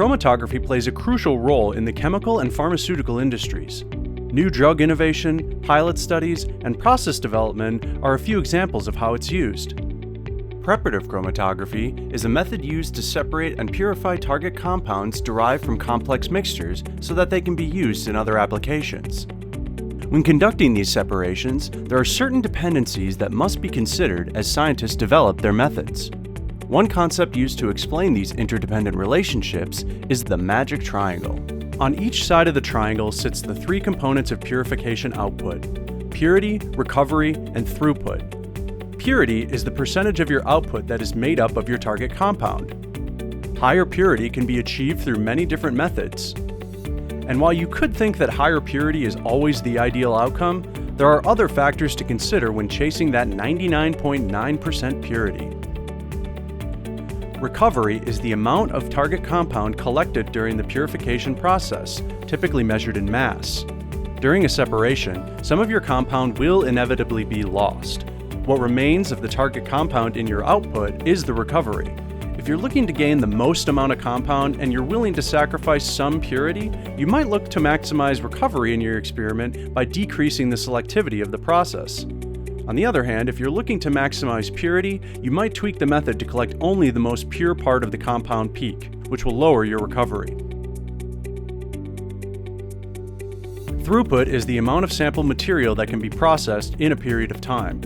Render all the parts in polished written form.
Chromatography plays a crucial role in the chemical and pharmaceutical industries. New drug innovation, pilot studies, and process development are a few examples of how it's used. Preparative chromatography is a method used to separate and purify target compounds derived from complex mixtures so that they can be used in other applications. When conducting these separations, there are certain dependencies that must be considered as scientists develop their methods. One concept used to explain these interdependent relationships is the magic triangle. On each side of the triangle sits the three components of purification output: purity, recovery, and throughput. Purity is the percentage of your output that is made up of your target compound. Higher purity can be achieved through many different methods. And while you could think that higher purity is always the ideal outcome, there are other factors to consider when chasing that 99.9% purity. Recovery is the amount of target compound collected during the purification process, typically measured in mass. During a separation, some of your compound will inevitably be lost. What remains of the target compound in your output is the recovery. If you're looking to gain the most amount of compound and you're willing to sacrifice some purity, you might look to maximize recovery in your experiment by decreasing the selectivity of the process. On the other hand, if you're looking to maximize purity, you might tweak the method to collect only the most pure part of the compound peak, which will lower your recovery. Throughput is the amount of sample material that can be processed in a period of time.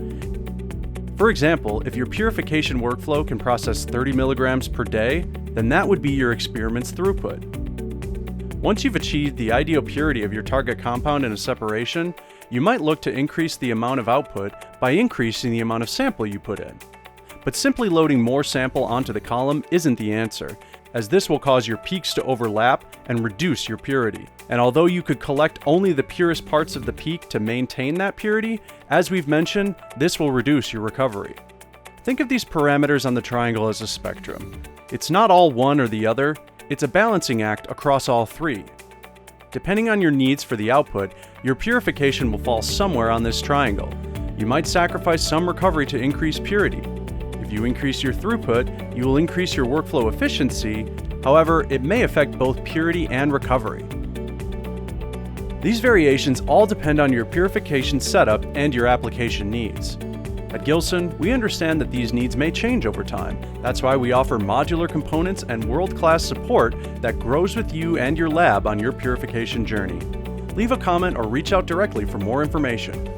For example, if your purification workflow can process 30 milligrams per day, then that would be your experiment's throughput. Once you've achieved the ideal purity of your target compound in a separation, you might look to increase the amount of output by increasing the amount of sample you put in. But simply loading more sample onto the column isn't the answer, as this will cause your peaks to overlap and reduce your purity. And although you could collect only the purest parts of the peak to maintain that purity, as we've mentioned, this will reduce your recovery. Think of these parameters on the triangle as a spectrum. It's not all one or the other, it's a balancing act across all three. Depending on your needs for the output, your purification will fall somewhere on this triangle. You might sacrifice some recovery to increase purity. If you increase your throughput, you will increase your workflow efficiency. However, it may affect both purity and recovery. These variations all depend on your purification setup and your application needs. At Gilson, we understand that these needs may change over time. That's why we offer modular components and world-class support that grows with you and your lab on your purification journey. Leave a comment or reach out directly for more information.